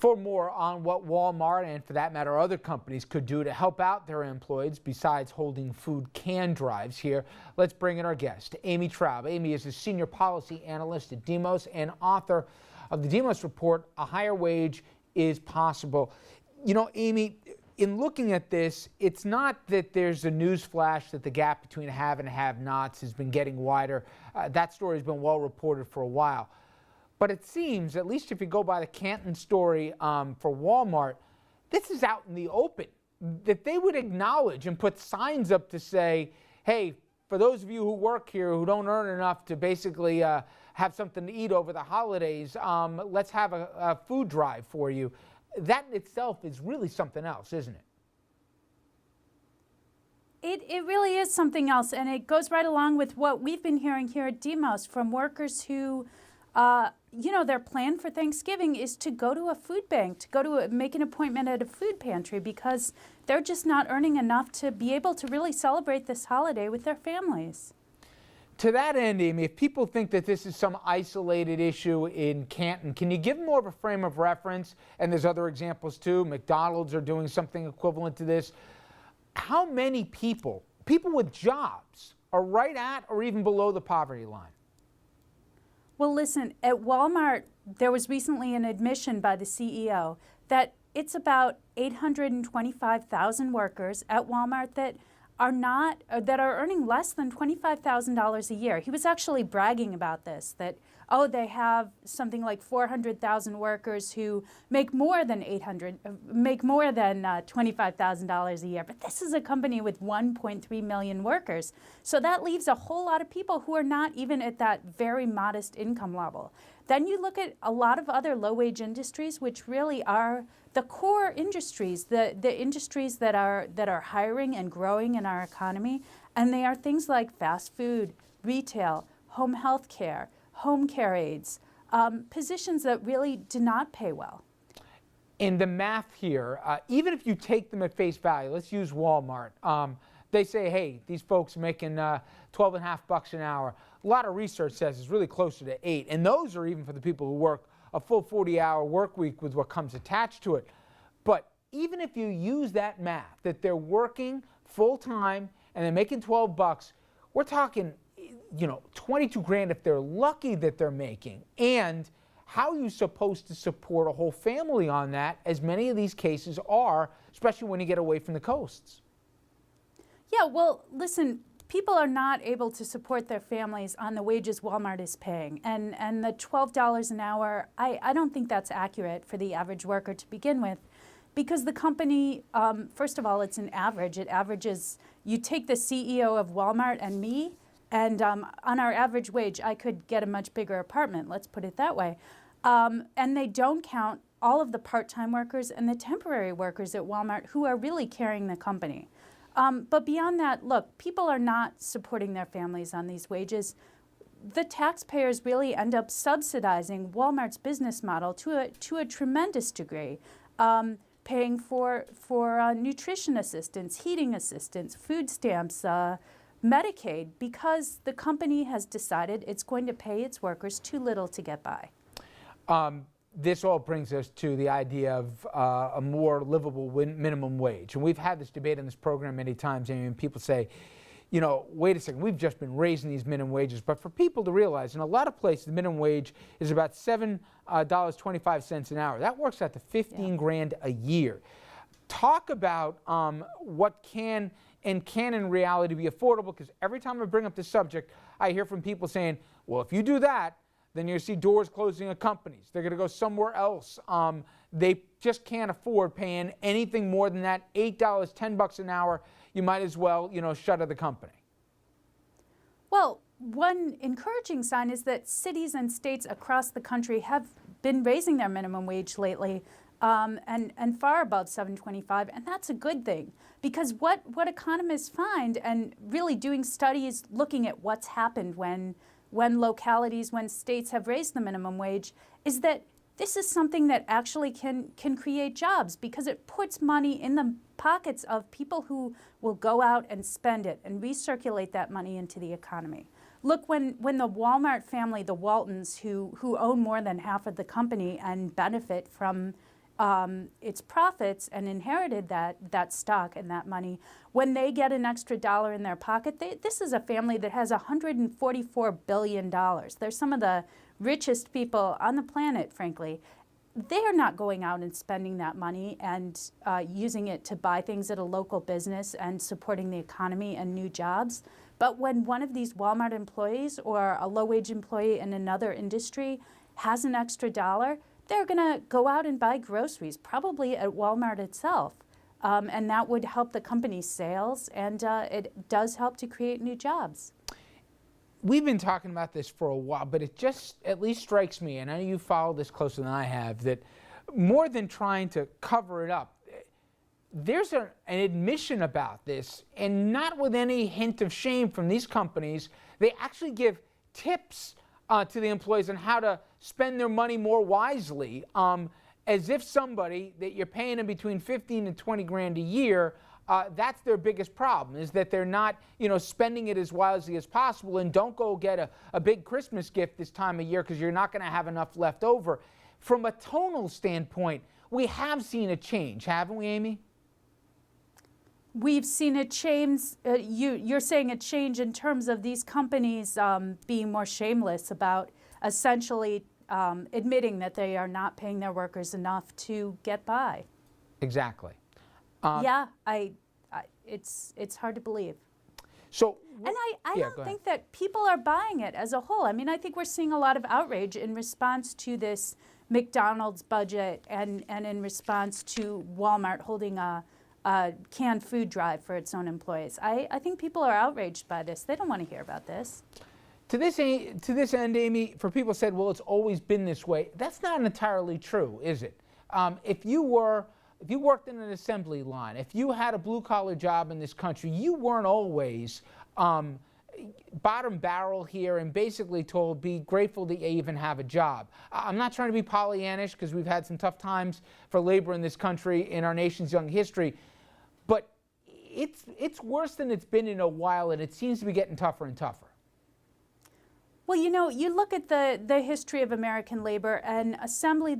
For more on what Walmart and, for that matter, other companies could do to help out their employees besides holding food can drives here, let's bring in our guest, Amy Traub. Amy is a senior policy analyst at Demos and author of the Demos report, A Higher Wage is Possible. You know, Amy, in looking at this, it's not that there's a news flash that the gap between have and have-nots has been getting wider. That story has been well reported for a while. But it seems, at least if you go by the Canton story for Walmart, this is out in the open, that they would acknowledge and put signs up to say, hey, for those of you who work here who don't earn enough to basically have something to eat over the holidays, let's have a food drive for you. That in itself is really something else, isn't it? It really is something else, and it goes right along with what we've been hearing here at Demos from workers who you know, their plan for Thanksgiving is to go to a food bank, to go to make an appointment at a food pantry because they're just not earning enough to be able to really celebrate this holiday with their families. To that end, Amy, if people think that this is some isolated issue in Canton, can you give more of a frame of reference? And there's other examples too. McDonald's are doing something equivalent to this. How many people with jobs, are right at or even below the poverty line? Well, listen, at Walmart, there was recently an admission by the CEO that it's about 825,000 workers at Walmart that are earning less than $25,000 a year. He was actually bragging about this, that, oh, they have something like 400,000 workers who make more than $25,000 a year. But this is a company with 1.3 million workers. So that leaves a whole lot of people who are not even at that very modest income level. Then you look at a lot of other low-wage industries, which really are the core industries, the industries that are hiring and growing in our economy. And they are things like fast food, retail, home health care, home care aides, positions that really do not pay well. In the math here, even if you take them at face value, let's use Walmart. They say, hey, these folks are making $12.50 an hour. A lot of research says it's really closer to 8, and those are even for the people who work a full 40-hour work week with what comes attached to it. But even if you use that math, that they're working full-time and they're making $12, we're talking, you know, 22 grand if they're lucky that they're making. And how are you supposed to support a whole family on that, as many of these cases are, especially when you get away from the coasts? Yeah, well, listen, people are not able to support their families on the wages Walmart is paying. And the $12 an hour, I don't think that's accurate for the average worker to begin with, because the company, first of all, it's an average. It averages, you take the CEO of Walmart and me, and on our average wage, I could get a much bigger apartment, let's put it that way. And they don't count all of the part-time workers and the temporary workers at Walmart who are really carrying the company. But beyond that, look, people are not supporting their families on these wages. The taxpayers really end up subsidizing Walmart's business model to a tremendous degree, paying for nutrition assistance, heating assistance, food stamps, Medicaid, because the company has decided it's going to pay its workers too little to get by. This all brings us to the idea of a more livable minimum wage. And we've had this debate in this program many times, and people say, you know, wait a second, we've just been raising these minimum wages. But for people to realize, in a lot of places, the minimum wage is about $7.25 an hour. That works out to 15 grand a year. Talk about what can in reality be affordable, because every time I bring up this subject, I hear from people saying, well, if you do that, then you see doors closing at companies. They're going to go somewhere else. They just can't afford paying anything more than that $8, $10 an hour. You might as well, you know, shutter the company. Well, one encouraging sign is that cities and states across the country have been raising their minimum wage lately, and far above $7.25, and that's a good thing, because what economists find, and really doing studies looking at what's happened when localities, when states have raised the minimum wage, is that this is something that actually can create jobs, because it puts money in the pockets of people who will go out and spend it and recirculate that money into the economy. Look, when the Walmart family, the Waltons, who own more than half of the company and benefit from its profits and inherited that stock and that money, when they get an extra dollar in their pocket, this is a family that has $144 billion. They're some of the richest people on the planet, frankly. They are not going out and spending that money and using it to buy things at a local business and supporting the economy and new jobs. But when one of these Walmart employees or a low-wage employee in another industry has an extra dollar, they're going to go out and buy groceries, probably at Walmart itself. And that would help the company's sales, and it does help to create new jobs. We've been talking about this for a while, but it just at least strikes me, and I know you follow this closer than I have, that more than trying to cover it up, there's an admission about this, and not with any hint of shame from these companies. They actually give tips to the employees on how to spend their money more wisely, as if somebody that you're paying them between 15 and 20 grand a year, that's their biggest problem, is that they're not, spending it as wisely as possible. And don't go get a big Christmas gift this time of year because you're not going to have enough left over. From a tonal standpoint, we have seen a change, haven't we, Amy? We've seen a change. You're saying a change in terms of these companies being more shameless about essentially admitting that they are not paying their workers enough to get by. Exactly. Yeah, it's hard to believe. So, and I don't think that people are buying it as a whole. I mean, I think we're seeing a lot of outrage in response to this McDonald's budget and in response to Walmart holding a canned food drive for its own employees. I think people are outraged by this. They don't want to hear about this. To this end, Amy, for people said, well, it's always been this way. That's not entirely true, is it? If you worked in an assembly line, if you had a blue-collar job in this country, you weren't always bottom barrel here and basically told, be grateful that you even have a job. I'm not trying to be Pollyannish because we've had some tough times for labor in this country in our nation's young history, but it's worse than it's been in a while, and it seems to be getting tougher and tougher. Well, you look at the history of American labor, and assembly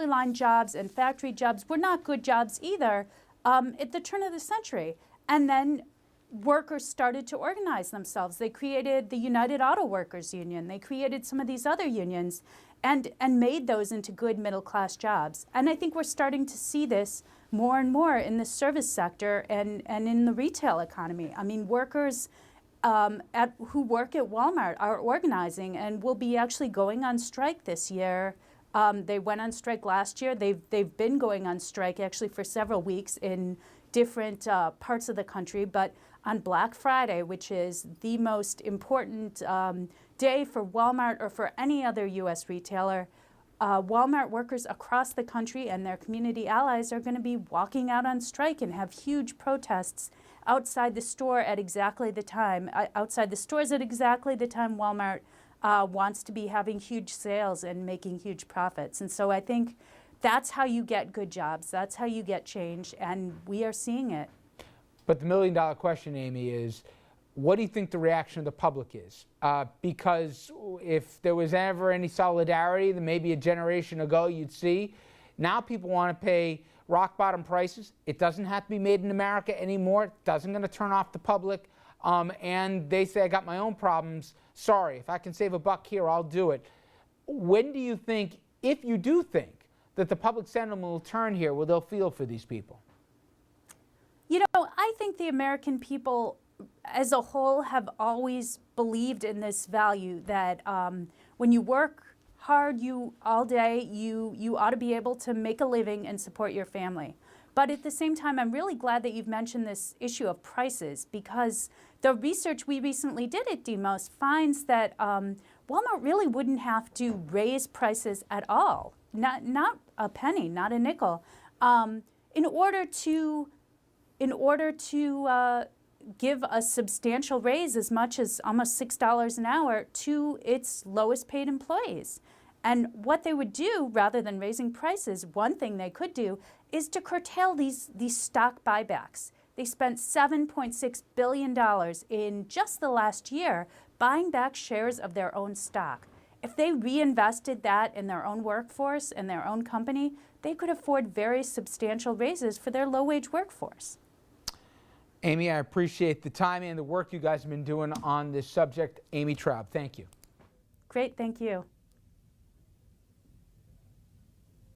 line jobs and factory jobs were not good jobs either at the turn of the century. And then workers started to organize themselves. They created the United Auto Workers Union. They created some of these other unions and made those into good middle-class jobs. And I think we're starting to see this more and more in the service sector and in the retail economy. I mean, workers who work at Walmart are organizing and will be actually going on strike this year. They went on strike last year. They've been going on strike actually for several weeks in different parts of the country. But on Black Friday, which is the most important day for Walmart or for any other U.S. retailer, Walmart workers across the country and their community allies are going to be walking out on strike and have huge protests outside the store at exactly the time, outside the stores at exactly the time Walmart wants to be having huge sales and making huge profits. And so I think that's how you get good jobs. That's how you get change, and we are seeing it. But the million-dollar question, Amy, is what do you think the reaction of the public is? Because if there was ever any solidarity, then maybe a generation ago you'd see. Now people want to pay rock-bottom prices. It doesn't have to be made in America anymore. It doesn't going to turn off the public. And they say, I got my own problems. Sorry, if I can save a buck here, I'll do it. When do you think, if you do think, that the public sentiment will turn here where they'll feel for these people? I think the American people as a whole have always believed in this value that when you work hard all day, you ought to be able to make a living and support your family. But at the same time, I'm really glad that you've mentioned this issue of prices, because the research we recently did at Demos finds that Walmart really wouldn't have to raise prices at all, not a penny, not a nickel, in order to give a substantial raise, as much as almost $6 an hour, to its lowest paid employees. And what they would do, rather than raising prices, one thing they could do is to curtail these stock buybacks. They spent $7.6 billion in just the last year buying back shares of their own stock. if they reinvested that in their own workforce and their own company, they could afford very substantial raises for their low-wage workforce. Amy, I appreciate the time and the work you guys have been doing on this subject. Amy Traub, thank you. Great, thank you.